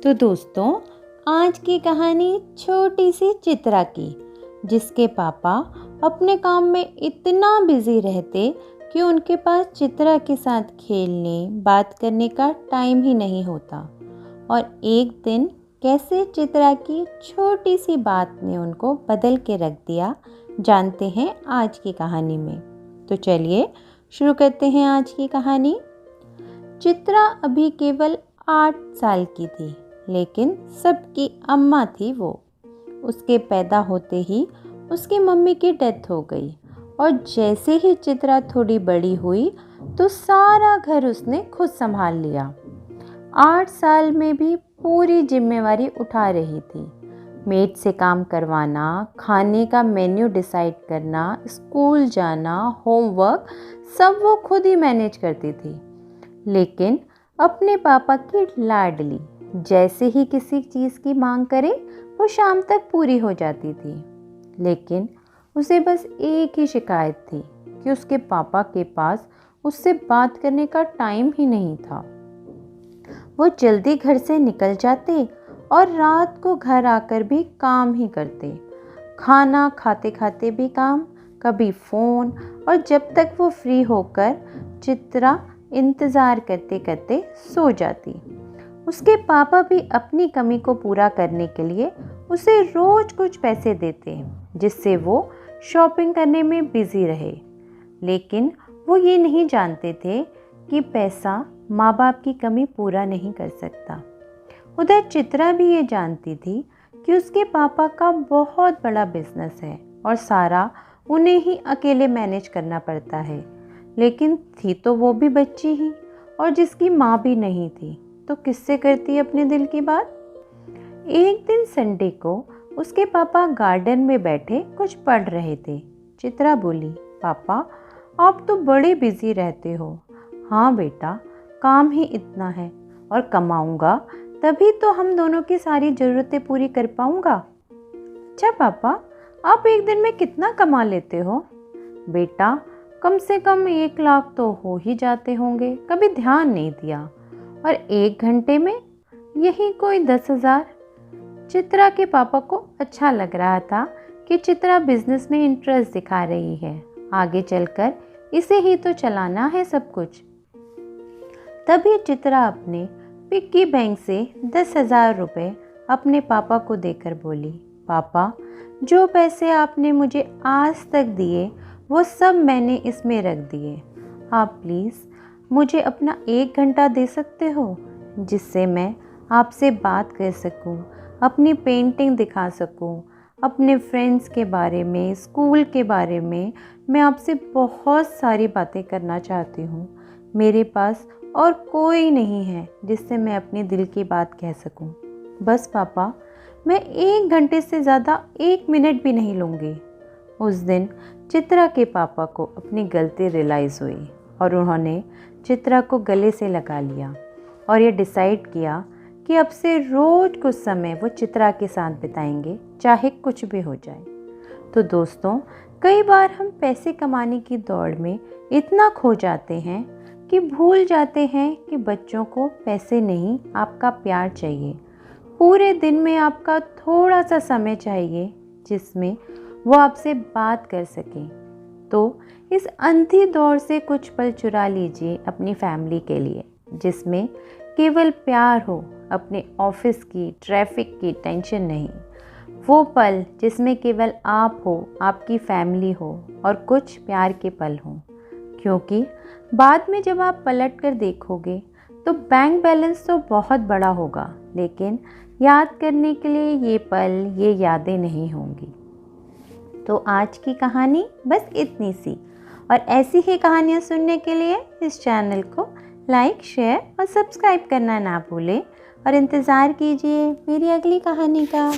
तो दोस्तों, आज की कहानी छोटी सी चित्रा की, जिसके पापा अपने काम में इतना बिजी रहते कि उनके पास चित्रा के साथ खेलने, बात करने का टाइम ही नहीं होता। और एक दिन कैसे चित्रा की छोटी सी बात ने उनको बदल के रख दिया, जानते हैं आज की कहानी में। तो चलिए शुरू करते हैं आज की कहानी। चित्रा अभी केवल 8 साल की थी, लेकिन सबकी अम्मा थी वो। उसके पैदा होते ही उसकी मम्मी की डेथ हो गई और जैसे ही चित्रा थोड़ी बड़ी हुई तो सारा घर उसने खुद संभाल लिया। 8 साल में भी पूरी जिम्मेवारी उठा रही थी। मेड से काम करवाना, खाने का मेन्यू डिसाइड करना, स्कूल जाना, होमवर्क सब वो खुद ही मैनेज करती थी। लेकिन अपने पापा की लाडली जैसे ही किसी चीज़ की मांग करे वो शाम तक पूरी हो जाती थी। लेकिन उसे बस एक ही शिकायत थी कि उसके पापा के पास उससे बात करने का टाइम ही नहीं था। वो जल्दी घर से निकल जाते और रात को घर आकर भी काम ही करते, खाना खाते खाते भी काम, कभी फ़ोन, और जब तक वो फ्री होकर चित्रा इंतज़ार करते करते सो जाती। उसके पापा भी अपनी कमी को पूरा करने के लिए उसे रोज़ कुछ पैसे देते, जिससे वो शॉपिंग करने में बिज़ी रहे। लेकिन वो ये नहीं जानते थे कि पैसा माँ बाप की कमी पूरा नहीं कर सकता। उधर चित्रा भी ये जानती थी कि उसके पापा का बहुत बड़ा बिजनेस है और सारा उन्हें ही अकेले मैनेज करना पड़ता है। लेकिन थी तो वो भी बच्ची ही, और जिसकी माँ भी नहीं थी, तो किससे करती अपने दिल की बात। एक दिन संडे को उसके पापा गार्डन में बैठे कुछ पढ़ रहे थे। चित्रा बोली, पापा आप तो बड़े बिजी रहते हो। हाँ बेटा, काम ही इतना है, और कमाऊंगा तभी तो हम दोनों की सारी ज़रूरतें पूरी कर पाऊंगा। अच्छा पापा, आप एक दिन में कितना कमा लेते हो? बेटा, कम से कम 1 लाख तो हो ही जाते होंगे, कभी ध्यान नहीं दिया। और 1 घंटे में यही कोई 10,000। चित्रा के पापा को अच्छा लग रहा था कि चित्रा बिजनेस में इंटरेस्ट दिखा रही है, आगे चलकर इसे ही तो चलाना है सब कुछ। तभी चित्रा अपने पिग्गी बैंक से 10,000 रुपये अपने पापा को देकर बोली, पापा जो पैसे आपने मुझे आज तक दिए वो सब मैंने इसमें रख दिए। आप प्लीज़ मुझे अपना 1 घंटा दे सकते हो, जिससे मैं आपसे बात कर सकूं, अपनी पेंटिंग दिखा सकूं, अपने फ्रेंड्स के बारे में, स्कूल के बारे में मैं आपसे बहुत सारी बातें करना चाहती हूं। मेरे पास और कोई नहीं है जिससे मैं अपने दिल की बात कह सकूं। बस पापा, मैं 1 घंटे से ज़्यादा 1 मिनट भी नहीं लूँगी। उस दिन चित्रा के पापा को अपनी गलती रियलाइज़ हुई और उन्होंने चित्रा को गले से लगा लिया और ये डिसाइड किया कि अब से रोज़ कुछ समय वो चित्रा के साथ बिताएंगे, चाहे कुछ भी हो जाए। तो दोस्तों, कई बार हम पैसे कमाने की दौड़ में इतना खो जाते हैं कि भूल जाते हैं कि बच्चों को पैसे नहीं, आपका प्यार चाहिए। पूरे दिन में आपका थोड़ा सा समय चाहिए जिसमें वो आपसे बात कर सकें। तो इस अंधी दौड़ से कुछ पल चुरा लीजिए अपनी फैमिली के लिए, जिसमें केवल प्यार हो, अपने ऑफिस की, ट्रैफिक की टेंशन नहीं। वो पल जिसमें केवल आप हो, आपकी फैमिली हो और कुछ प्यार के पल हों। क्योंकि बाद में जब आप पलट कर देखोगे तो बैंक बैलेंस तो बहुत बड़ा होगा, लेकिन याद करने के लिए ये पल, ये यादें नहीं होंगी। तो आज की कहानी बस इतनी सी, और ऐसी ही कहानियाँ सुनने के लिए इस चैनल को लाइक, शेयर और सब्सक्राइब करना ना भूलें, और इंतज़ार कीजिए मेरी अगली कहानी का।